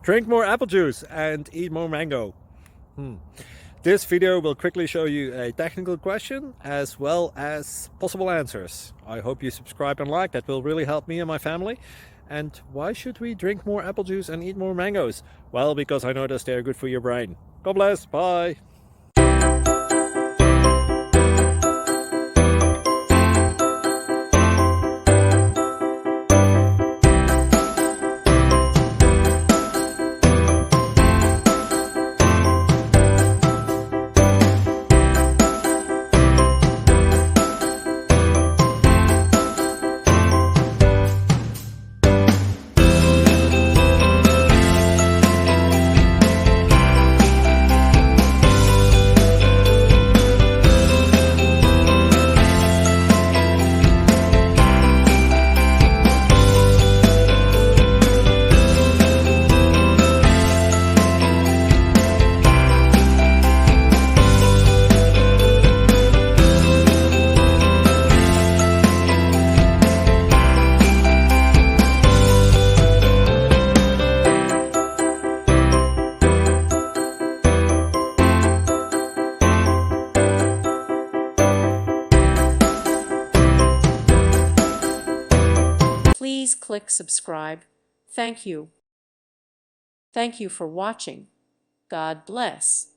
Drink more apple juice and eat more mango. This video will quickly show you a technical question as well as possible answers. I hope you subscribe and like, that will really help me and my family. And why should we drink more apple juice and eat more mangoes? Well, because I noticed they're good for your brain. God bless, bye! Please click subscribe. Thank you. Thank you for watching. God bless.